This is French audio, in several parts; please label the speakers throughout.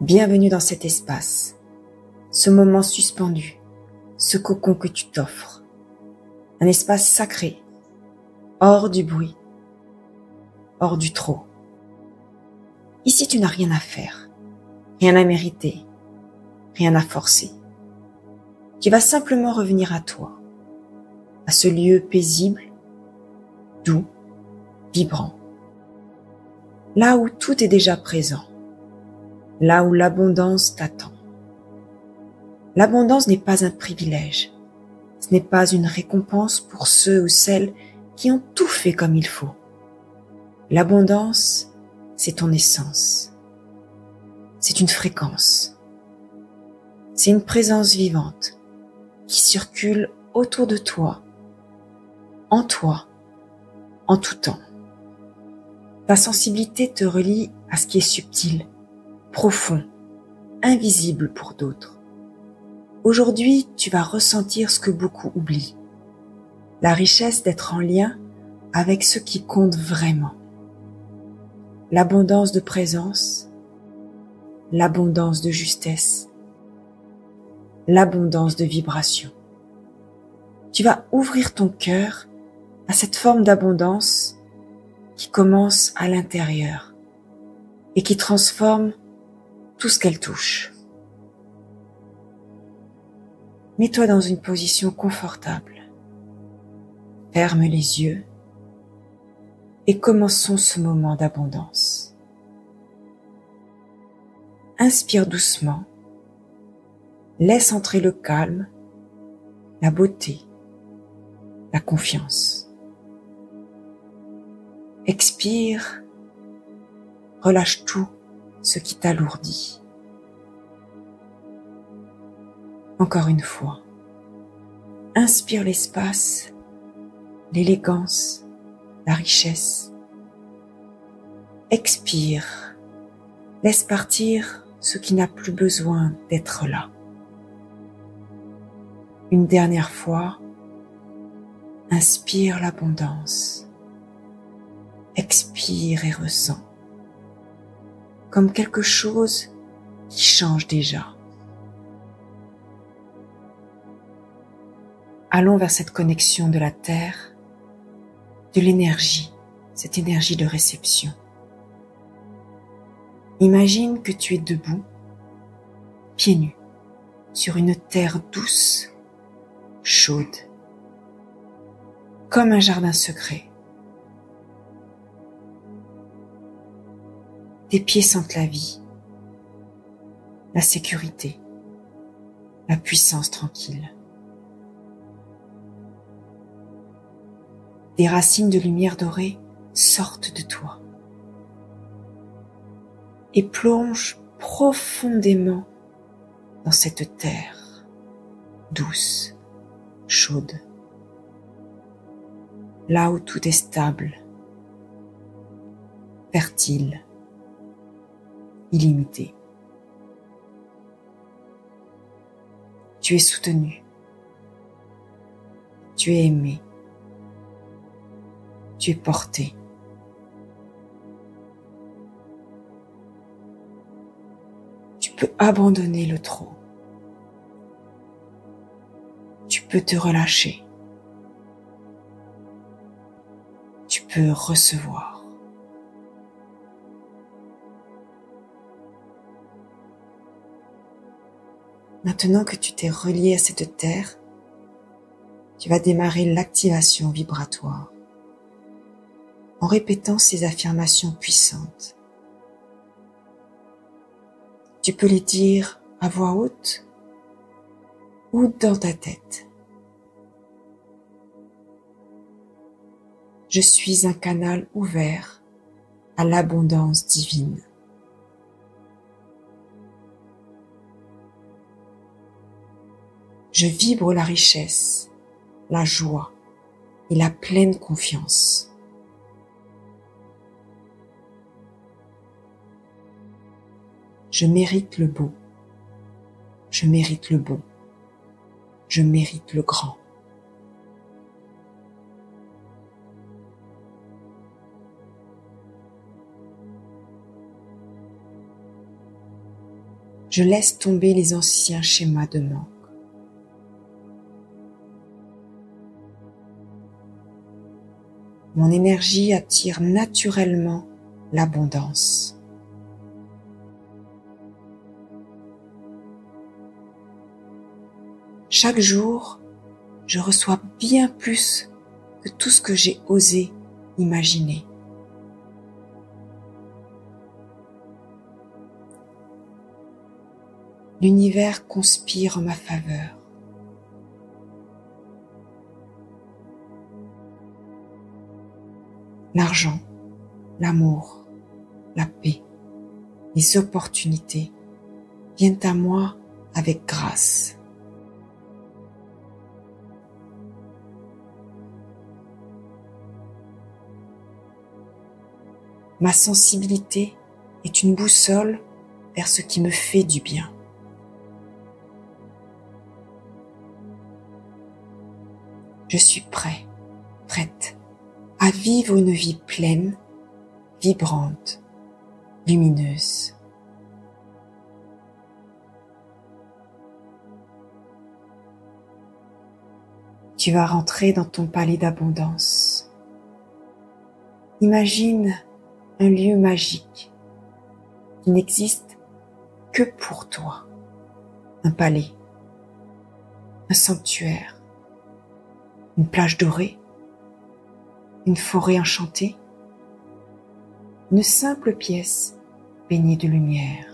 Speaker 1: Bienvenue dans cet espace, ce moment suspendu, ce cocon que tu t'offres. Un espace sacré, hors du bruit, hors du trop. Ici, tu n'as rien à faire, rien à mériter, rien à forcer. Tu vas simplement revenir à toi, à ce lieu paisible, doux, vibrant. Là où tout est déjà présent, là où l'abondance t'attend. L'abondance n'est pas un privilège, ce n'est pas une récompense pour ceux ou celles qui ont tout fait comme il faut. L'abondance, c'est ton essence. C'est une fréquence. C'est une présence vivante qui circule autour de toi, en tout temps. Ta sensibilité te relie à ce qui est subtil, profond, invisible pour d'autres. Aujourd'hui, tu vas ressentir ce que beaucoup oublient. La richesse d'être en lien avec ce qui compte vraiment. L'abondance de présence, l'abondance de justesse, l'abondance de vibration. Tu vas ouvrir ton cœur à cette forme d'abondance qui commence à l'intérieur et qui transforme tout ce qu'elle touche. Mets-toi dans une position confortable. Ferme les yeux et commençons ce moment d'abondance. Inspire doucement. Laisse entrer le calme, la beauté, la confiance. Expire, relâche tout ce qui t'alourdit. Encore une fois, inspire l'espace, l'élégance, la richesse. Expire, laisse partir ce qui n'a plus besoin d'être là. Une dernière fois, inspire l'abondance. Expire et ressens, comme quelque chose qui change déjà. Allons vers cette connexion de la terre, de l'énergie, cette énergie de réception. Imagine que tu es debout, pieds nus, sur une terre douce, chaude, comme un jardin secret. Tes pieds sentent la vie, la sécurité, la puissance tranquille. Des racines de lumière dorée sortent de toi et plongent profondément dans cette terre douce, chaude, là où tout est stable, fertile, illimité. Tu es soutenu, tu es aimé, tu es porté. Tu peux abandonner le trop. Tu peux te relâcher. Tu peux recevoir. Maintenant que tu t'es relié à cette terre, tu vas démarrer l'activation vibratoire en répétant ces affirmations puissantes. Tu peux les dire à voix haute ou dans ta tête. Je suis un canal ouvert à l'abondance divine. Je vibre la richesse, la joie et la pleine confiance. Je mérite le beau, je mérite le bon, je mérite le grand. Je laisse tomber les anciens schémas de manque. Mon énergie attire naturellement l'abondance. Chaque jour, je reçois bien plus que tout ce que j'ai osé imaginer. L'univers conspire en ma faveur. L'argent, l'amour, la paix, les opportunités viennent à moi avec grâce. Ma sensibilité est une boussole vers ce qui me fait du bien. Je suis prête à vivre une vie pleine, vibrante, lumineuse. Tu vas rentrer dans ton palais d'abondance. Imagine un lieu magique qui n'existe que pour toi. Un palais, un sanctuaire, une plage dorée, une forêt enchantée, une simple pièce baignée de lumière.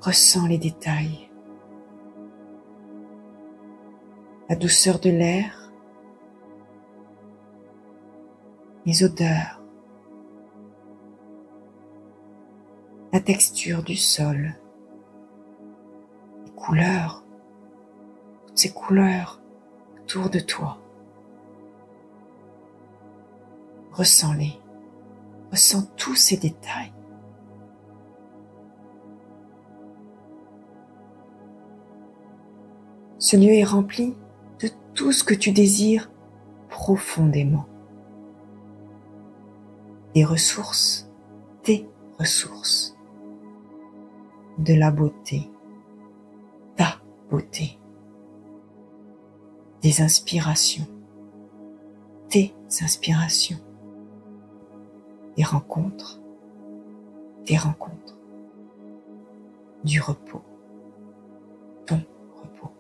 Speaker 1: Ressens les détails, la douceur de l'air, les odeurs, la texture du sol, les couleurs, toutes ces couleurs autour de toi. Ressens-les, ressens tous ces détails. Ce lieu est rempli de tout ce que tu désires profondément. Des ressources, tes ressources. De la beauté, ta beauté. Des inspirations, tes inspirations. Des rencontres, tes rencontres. Du repos, ton repos.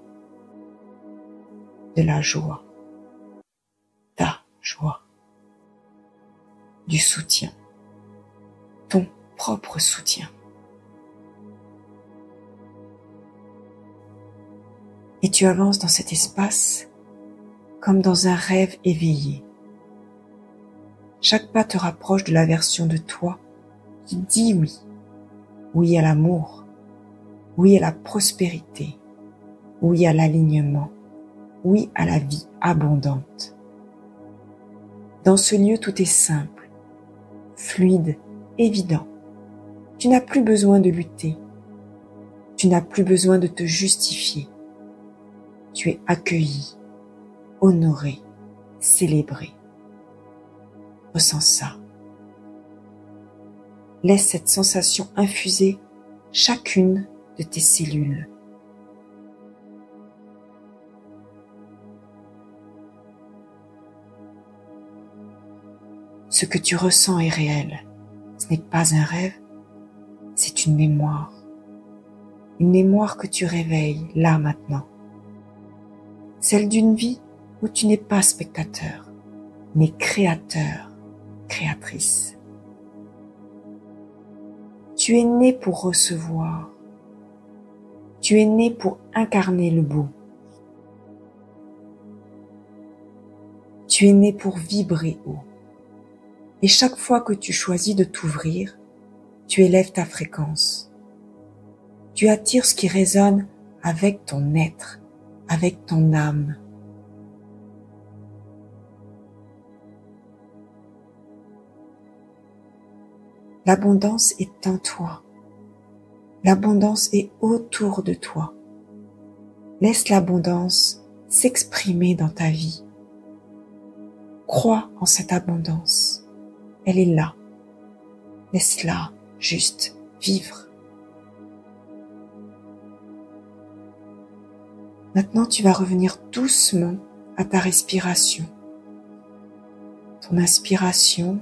Speaker 1: De la joie, ta joie. Du soutien, ton propre soutien. Et tu avances dans cet espace comme dans un rêve éveillé. Chaque pas te rapproche de la version de toi qui dit oui. Oui à l'amour, oui à la prospérité, oui à l'alignement, oui à la vie abondante. Dans ce lieu, tout est simple, fluide, évident. Tu n'as plus besoin de lutter. Tu n'as plus besoin de te justifier. Tu es accueilli, honoré, célébré. Ressens ça. Laisse cette sensation infuser chacune de tes cellules. Ce que tu ressens est réel. Ce n'est pas un rêve, c'est une mémoire. Une mémoire que tu réveilles là maintenant. Celle d'une vie où tu n'es pas spectateur, mais créateur, créatrice. Tu es né pour recevoir. Tu es né pour incarner le beau. Tu es né pour vibrer haut. Et chaque fois que tu choisis de t'ouvrir, tu élèves ta fréquence. Tu attires ce qui résonne avec ton être, avec ton âme. L'abondance est en toi. L'abondance est autour de toi. Laisse l'abondance s'exprimer dans ta vie. Crois en cette abondance. Elle est là. Laisse-la juste vivre. Maintenant, tu vas revenir doucement à ta respiration. Ton inspiration,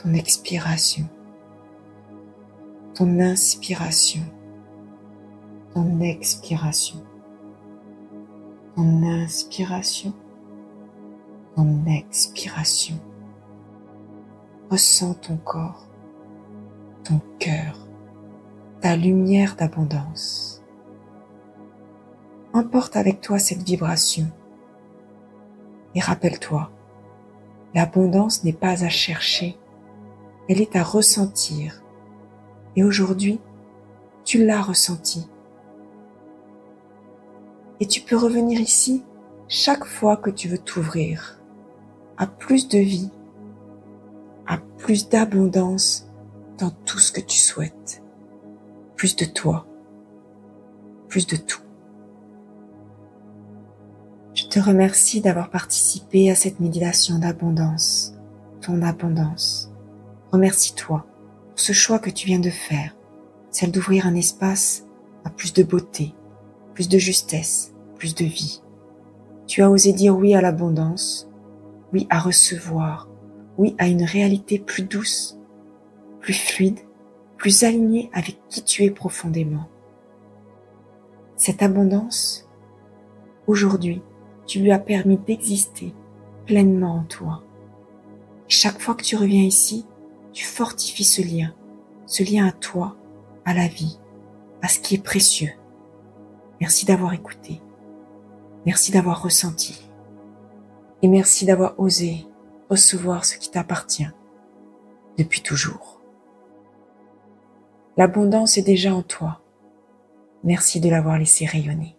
Speaker 1: ton expiration. Ton inspiration, ton expiration. Ton inspiration, ton expiration. Ressens ton corps, ton cœur, ta lumière d'abondance. Emporte avec toi cette vibration et rappelle-toi, l'abondance n'est pas à chercher, elle est à ressentir. Et aujourd'hui, tu l'as ressentie. Et tu peux revenir ici chaque fois que tu veux t'ouvrir à plus de vie, à plus d'abondance dans tout ce que tu souhaites. Plus de toi, plus de tout. Je te remercie d'avoir participé à cette méditation d'abondance, ton abondance. Remercie-toi pour ce choix que tu viens de faire, celle d'ouvrir un espace à plus de beauté, plus de justesse, plus de vie. Tu as osé dire oui à l'abondance, oui à recevoir, oui à une réalité plus douce, plus fluide, plus alignée avec qui tu es profondément. Cette abondance, aujourd'hui, tu lui as permis d'exister pleinement en toi. Chaque fois que tu reviens ici, tu fortifies ce lien à toi, à la vie, à ce qui est précieux. Merci d'avoir écouté. Merci d'avoir ressenti. Et merci d'avoir osé recevoir ce qui t'appartient depuis toujours. L'abondance est déjà en toi. Merci de l'avoir laissé rayonner.